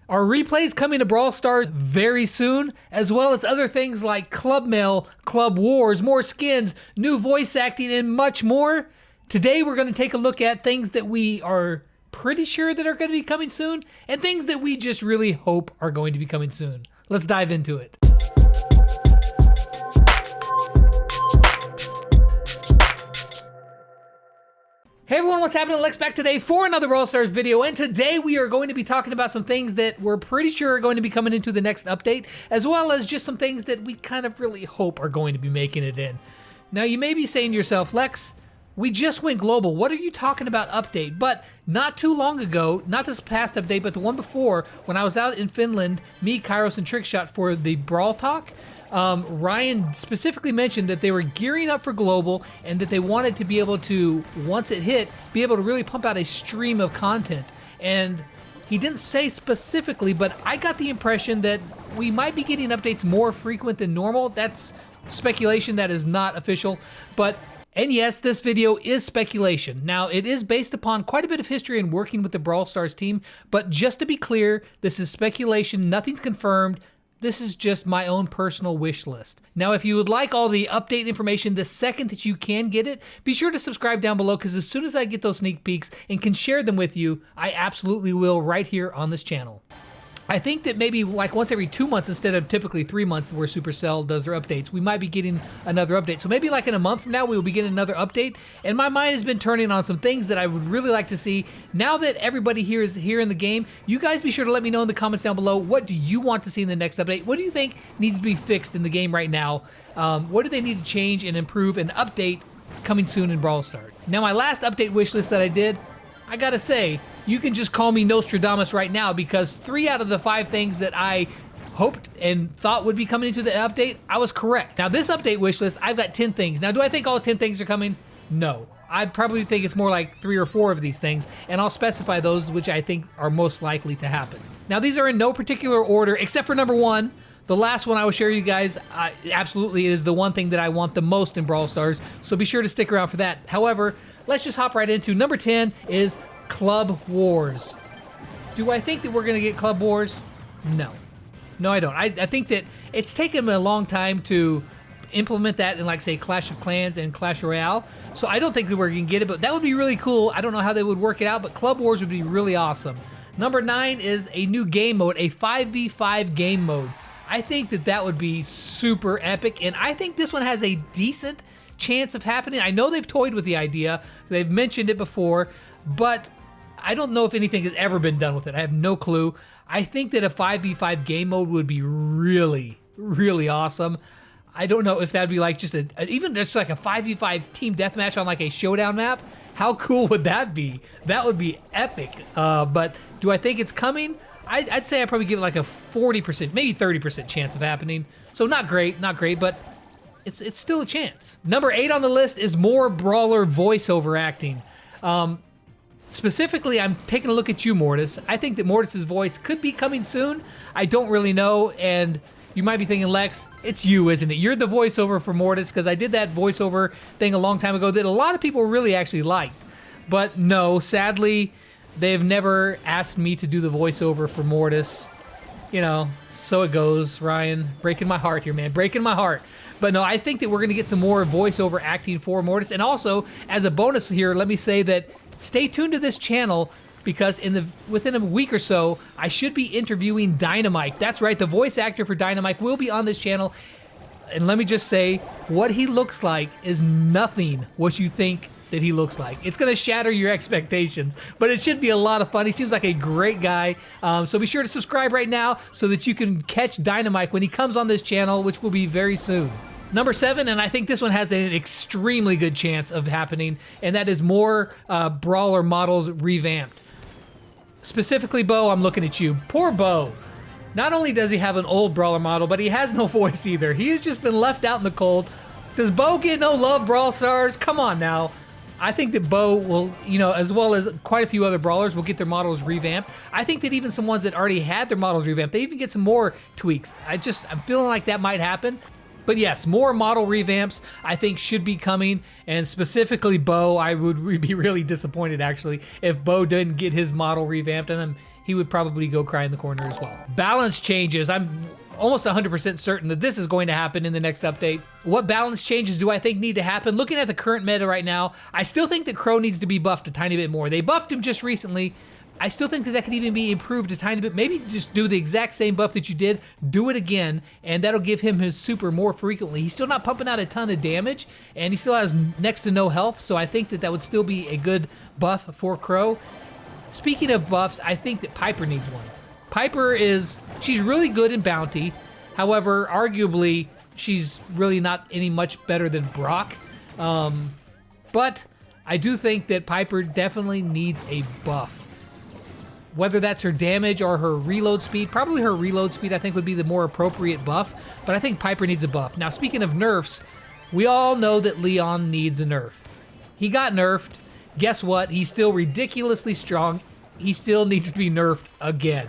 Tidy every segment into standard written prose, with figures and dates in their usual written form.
Are replays coming to Brawl Stars very soon, as well as other things like Club Mail, Club Wars, more skins, new voice acting, and much more? Today we're going to take a look at things that we are pretty sure that are going to be coming soon, and things that we just really hope are going to be coming soon. Let's dive into it. Hey everyone, what's happening? Lex back today for another Brawl Stars video, and today we are going to be talking about some things that we're pretty sure are going to be coming into the next update, as well as just some things that we kind of really hope are going to be making it in. Now you may be saying to yourself, Lex, we just went global. What are you talking about update? But not too long ago, not this past update, but the one before, when I was out in Finland, me, Kairos, and Trickshot for the Brawl Talk, Ryan specifically mentioned that they were gearing up for global and that they wanted to be able to, once it hit, be able to really pump out a stream of content. And he didn't say specifically, but I got the impression that we might be getting updates more frequent than normal. That's speculation, that is not official. And yes, this video is speculation. Now, it is based upon quite a bit of history in working with the Brawl Stars team, but just to be clear, this is speculation, nothing's confirmed. This is just my own personal wish list. Now, if you would like all the update information the second that you can get it, be sure to subscribe down below, because as soon as I get those sneak peeks and can share them with you, I absolutely will right here on this channel. I think that maybe like once every 2 months instead of typically 3 months where Supercell does their updates, we might be getting another update. So maybe like in a month from now, we will be getting another update. And my mind has been turning on some things that I would really like to see. Now that everybody here is here in the game, you guys be sure to let me know in the comments down below, what do you want to see in the next update? What do you think needs to be fixed in the game right now? What do they need to change and improve and update coming soon in Brawl Stars? Now, my last update wish list that I did, I gotta say, you can just call me Nostradamus right now, because 3 out of the 5 things that I hoped and thought would be coming into the update, I was correct. Now this update wish list, I've got 10 things. Now do I think all 10 things are coming? No. I probably think it's more like 3 or 4 of these things, and I'll specify those which I think are most likely to happen. Now these are in no particular order, except for number 1. The last one I will share you guys, absolutely it is the one thing that I want the most in Brawl Stars, so be sure to stick around for that. However, let's just hop right into number 10 is Club Wars. Do I think that we're gonna get Club Wars? No. No, I don't. I think that it's taken a long time to implement that in, like, say, Clash of Clans and Clash Royale, so I don't think that we're gonna get it, but that would be really cool. I don't know how they would work it out, but Club Wars would be really awesome. Number 9 is a new game mode, a 5v5 game mode. I think that that would be super epic, and I think this one has a decent chance of happening. I know they've toyed with the idea, they've mentioned it before, but I don't know if anything has ever been done with it. I have no clue. I think that a 5v5 game mode would be really, really awesome. I don't know if that'd be like just even just like a 5v5 team deathmatch on like a showdown map. How cool would that be? That would be epic. But do I think it's coming? I'd say I probably give it like a 40%, maybe 30% chance of happening. So not great, but it's still a chance. Number 8 on the list is more brawler voiceover acting. Specifically, I'm taking a look at you, Mortis. I think that Mortis's voice could be coming soon. I don't really know, and you might be thinking, Lex, it's you, isn't it? You're the voiceover for Mortis, because I did that voiceover thing a long time ago that a lot of people really actually liked. But no, sadly, they've never asked me to do the voiceover for Mortis. You know, so it goes, Ryan. Breaking my heart here, man. Breaking my heart. But no, I think that we're going to get some more voiceover acting for Mortis. And also, as a bonus here, let me say that stay tuned to this channel, because within a week or so, I should be interviewing Dynamite. That's right, the voice actor for Dynamite will be on this channel. And let me just say, what he looks like is nothing what you think that he looks like. It's gonna shatter your expectations, but it should be a lot of fun. He seems like a great guy. So be sure to subscribe right now so that you can catch Dynamite when he comes on this channel, which will be very soon. Number 7, and I think this one has an extremely good chance of happening, and that is more brawler models revamped. Specifically, Bo, I'm looking at you. Poor Bo. Not only does he have an old brawler model, but he has no voice either. He has just been left out in the cold. Does Bo get no love, Brawl Stars? Come on now. I think that Bo will, you know, as well as quite a few other brawlers will get their models revamped. I think that even some ones that already had their models revamped, they even get some more tweaks. I'm feeling like that might happen. But yes, more model revamps I think should be coming, and specifically Bo, I would be really disappointed actually if Bo didn't get his model revamped, and he would probably go cry in the corner as well. Balance changes. I'm almost 100% certain that this is going to happen in the next update. What balance changes do I think need to happen? Looking at the current meta right now, I still think that Crow needs to be buffed a tiny bit more. They buffed him just recently. I still think that that could even be improved a tiny bit. Maybe just do the exact same buff that you did, do it again, and that'll give him his super more frequently. He's still not pumping out a ton of damage, and he still has next to no health, so I think that that would still be a good buff for Crow. Speaking of buffs, I think that Piper needs one. Piper she's really good in Bounty. However, arguably, she's really not any much better than Brock. But I do think that Piper definitely needs a buff. Whether that's her damage or her reload speed, probably her reload speed I think would be the more appropriate buff, but I think Piper needs a buff. Now, speaking of nerfs, we all know that Leon needs a nerf. He got nerfed. Guess what? He's still ridiculously strong. He still needs to be nerfed again.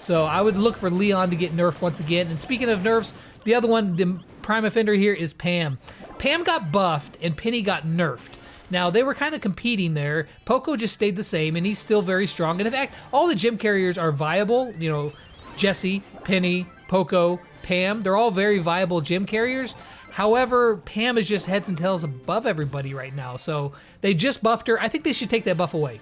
So I would look for Leon to get nerfed once again. And speaking of nerfs, the other one, the prime offender here is Pam. Pam got buffed and Penny got nerfed. Now, they were kind of competing there. Poco just stayed the same, and he's still very strong. And in fact, all the gym carriers are viable. You know, Jessie, Penny, Poco, Pam, they're all very viable gym carriers. However, Pam is just heads and tails above everybody right now. So they just buffed her. I think they should take that buff away.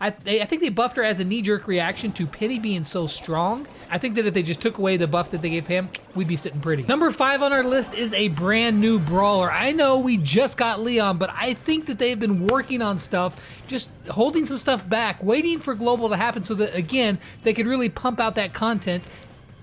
I think they buffed her as a knee-jerk reaction to Penny being so strong. I think that if they just took away the buff that they gave Pam, we'd be sitting pretty. Number 5 on our list is a brand new brawler. I know we just got Leon, but I think that they've been working on stuff, just holding some stuff back, waiting for Global to happen so that, again, they could really pump out that content.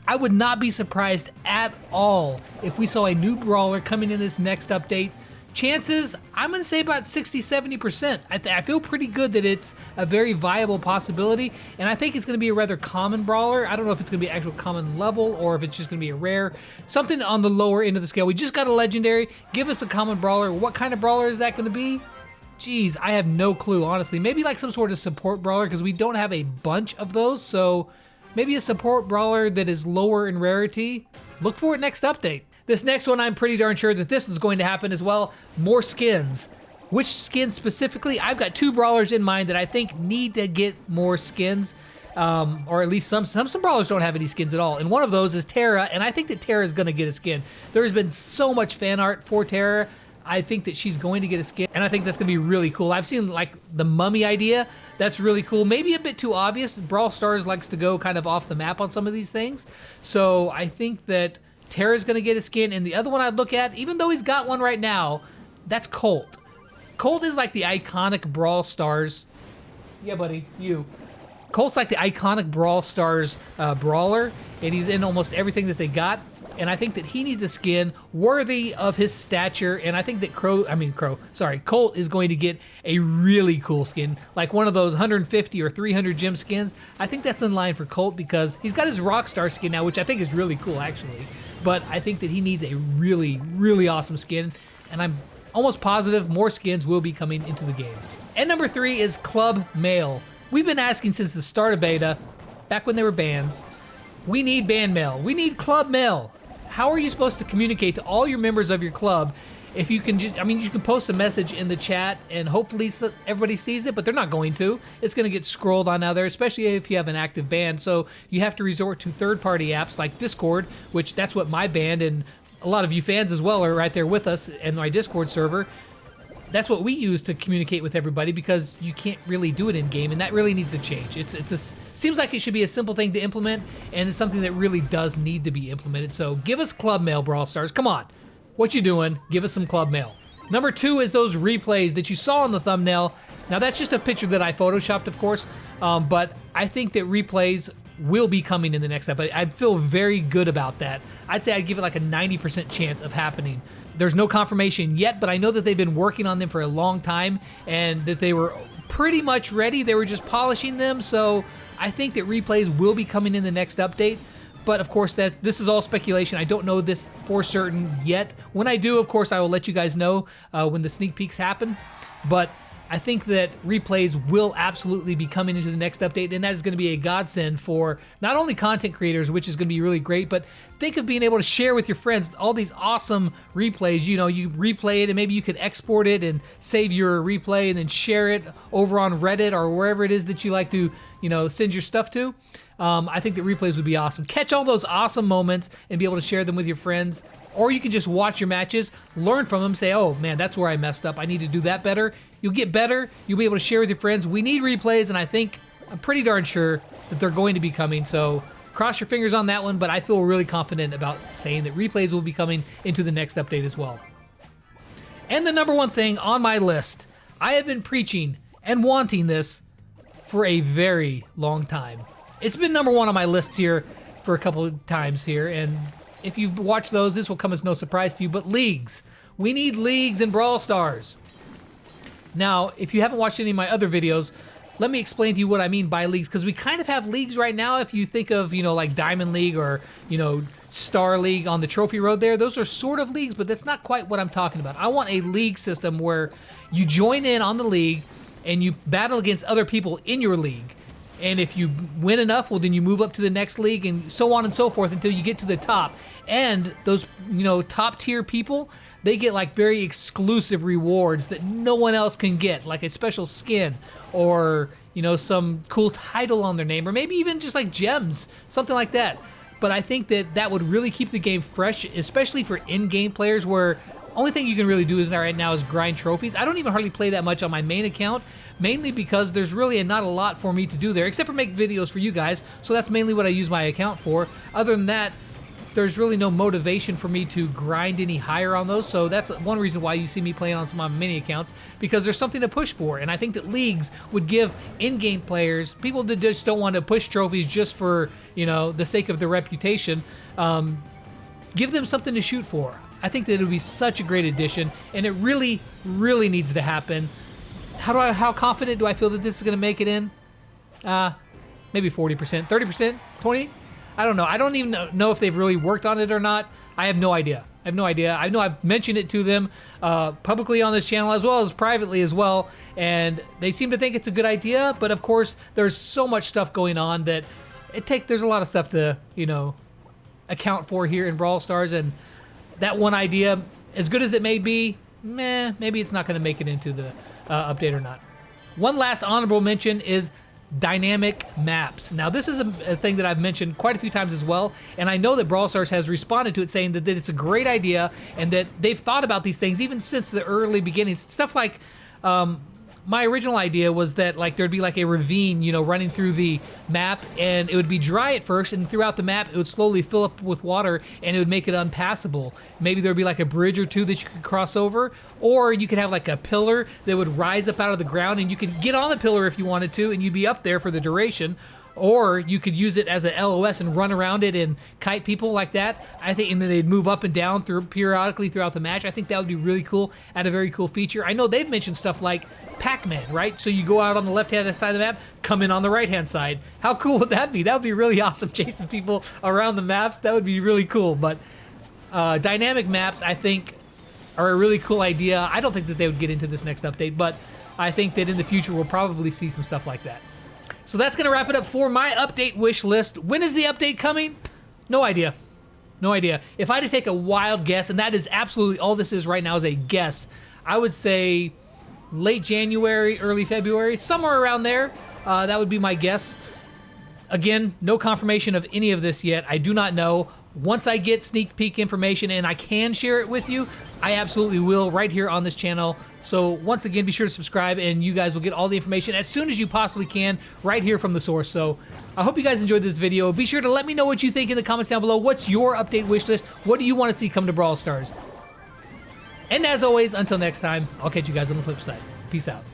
I would not be surprised at all if we saw a new brawler coming in this next update. Chances, I'm going to say about 60-70%. I feel pretty good that it's a very viable possibility, and I think it's going to be a rather common brawler. I don't know if it's going to be actual common level or if it's just going to be a rare. Something on the lower end of the scale. We just got a legendary. Give us a common brawler. What kind of brawler is that going to be? Geez, I have no clue, honestly. Maybe like some sort of support brawler, because we don't have a bunch of those, so maybe a support brawler that is lower in rarity. Look for it next update. This next one, I'm pretty darn sure that this was going to happen as well. More skins. Which skins specifically? I've got 2 brawlers in mind that I think need to get more skins. Or at least some brawlers don't have any skins at all. And one of those is Tara, and I think that Tara is going to get a skin. There has been so much fan art for Tara. I think that she's going to get a skin, and I think that's going to be really cool. I've seen like the mummy idea. That's really cool. Maybe a bit too obvious. Brawl Stars likes to go kind of off the map on some of these things. So I think that Tara's going to get a skin, and the other one I'd look at, even though he's got one right now, that's Colt. Colt is like the iconic Brawl Stars. Yeah, buddy, you. Colt's like the iconic Brawl Stars brawler, and he's in almost everything that they got. And I think that he needs a skin worthy of his stature. And I think that Colt is going to get a really cool skin, like one of those 150 or 300 gem skins. I think that's in line for Colt because he's got his Rockstar skin now, which I think is really cool, actually. But I think that he needs a really, really awesome skin. And I'm almost positive more skins will be coming into the game. And number 3 is Club Mail. We've been asking since the start of beta, back when they were bans, we need band mail. We need club mail. How are you supposed to communicate to all your members of your club if you can just, you can post a message in the chat and hopefully everybody sees it, but they're not going to. It's going to get scrolled on out there, especially if you have an active band. So you have to resort to third-party apps like Discord, which that's what my band and a lot of you fans as well are right there with us in my Discord server. That's what we use to communicate with everybody because you can't really do it in game, and that really needs to change. Seems like it should be a simple thing to implement, and it's something that really does need to be implemented. So give us club mail, Brawl Stars. Come on, what you doing? Give us some club mail. Number 2 is those replays that you saw on the thumbnail. Now that's just a picture that I photoshopped, of course, but I think that replays will be coming in the next episode. I feel very good about that. I'd say I'd give it like a 90% chance of happening. There's no confirmation yet, but I know that they've been working on them for a long time and that they were pretty much ready. They were just polishing them, so I think that replays will be coming in the next update. But of course, this is all speculation. I don't know this for certain yet. When I do, of course, I will let you guys know when the sneak peeks happen. But I think that replays will absolutely be coming into the next update, and that is going to be a godsend for not only content creators, which is going to be really great, but think of being able to share with your friends all these awesome replays. You know, you replay it, and maybe you could export it and save your replay and then share it over on Reddit or wherever it is that you like to send your stuff to. I think that replays would be awesome. Catch all those awesome moments and be able to share them with your friends. Or you can just watch your matches, learn from them, say, oh man, that's where I messed up. I need to do that better. You'll get better. You'll be able to share with your friends. We need replays, and I'm pretty darn sure that they're going to be coming. So cross your fingers on that one, but I feel really confident about saying that replays will be coming into the next update as well. And the number one thing on my list, I have been preaching and wanting this for a very long time. It's been number one on my list here for a couple of times here, and if you've watched those, this will come as no surprise to you, but leagues. We need leagues in Brawl Stars. Now, if you haven't watched any of my other videos, let me explain to you what I mean by leagues, because we kind of have leagues right now. If you think of, like Diamond League or, Star League on the Trophy Road there, those are sort of leagues, but that's not quite what I'm talking about. I want a league system where you join in on the league and you battle against other people in your league. And if you win enough, well, then you move up to the next league and so on and so forth until you get to the top. And those, top tier people, they get like very exclusive rewards that no one else can get, like a special skin or, some cool title on their name, or maybe even just like gems, something like that. But I think that would really keep the game fresh, especially for in-game players, where only thing you can really do right now is grind trophies. I don't even hardly play that much on my main account, mainly because there's really not a lot for me to do there, except for make videos for you guys, so that's mainly what I use my account for. Other than that, there's really no motivation for me to grind any higher on those, so that's one reason why you see me playing on some of my mini accounts, because there's something to push for. And I think that leagues would give in-game players, people that just don't want to push trophies just for, the sake of their reputation, give them something to shoot for. I think that it would be such a great addition, and it really, really needs to happen. How confident do I feel that this is going to make it in? Maybe 40%, 30%, 20%? I don't know. I don't even know if they've really worked on it or not. I have no idea. I know I've mentioned it to them publicly on this channel as well as privately as well, and they seem to think it's a good idea, but of course there's so much stuff going on that there's a lot of stuff to, account for here in Brawl Stars, and that one idea, as good as it may be, maybe it's not going to make it into the update or not. One last honorable mention is dynamic maps. Now, this is a thing that I've mentioned quite a few times as well, and I know that Brawl Stars has responded to it, saying that it's a great idea and that they've thought about these things even since the early beginnings. Stuff like my original idea was that there'd be like a ravine, running through the map, and it would be dry at first, and throughout the map it would slowly fill up with water and it would make it unpassable. Maybe there'd be like a bridge or two that you could cross over, or you could have like a pillar that would rise up out of the ground and you could get on the pillar if you wanted to, and you'd be up there for the duration. Or you could use it as an LOS and run around it and kite people like that. I think, and then they'd move up and down periodically throughout the match. I think that would be really cool, add a very cool feature. I know they've mentioned stuff like Pac-Man, right? So you go out on the left-hand side of the map, come in on the right-hand side. How cool would that be? That would be really awesome, chasing people around the maps. That would be really cool. But dynamic maps, I think, are a really cool idea. I don't think that they would get into this next update, but I think that in the future we'll probably see some stuff like that. So that's going to wrap it up for my update wish list. When is the update coming? No idea. No idea. If I had to take a wild guess, and that is absolutely all this is right now is a guess, I would say late January, early February, somewhere around there. That would be my guess. Again, no confirmation of any of this yet. I do not know. Once I get sneak peek information and I can share it with you, I absolutely will right here on this channel. So once again, be sure to subscribe and you guys will get all the information as soon as you possibly can right here from the source. So I hope you guys enjoyed this video. Be sure to let me know what you think in the comments down below. What's your update wish list? What do you want to see come to Brawl Stars? And as always, until next time, I'll catch you guys on the flip side. Peace out.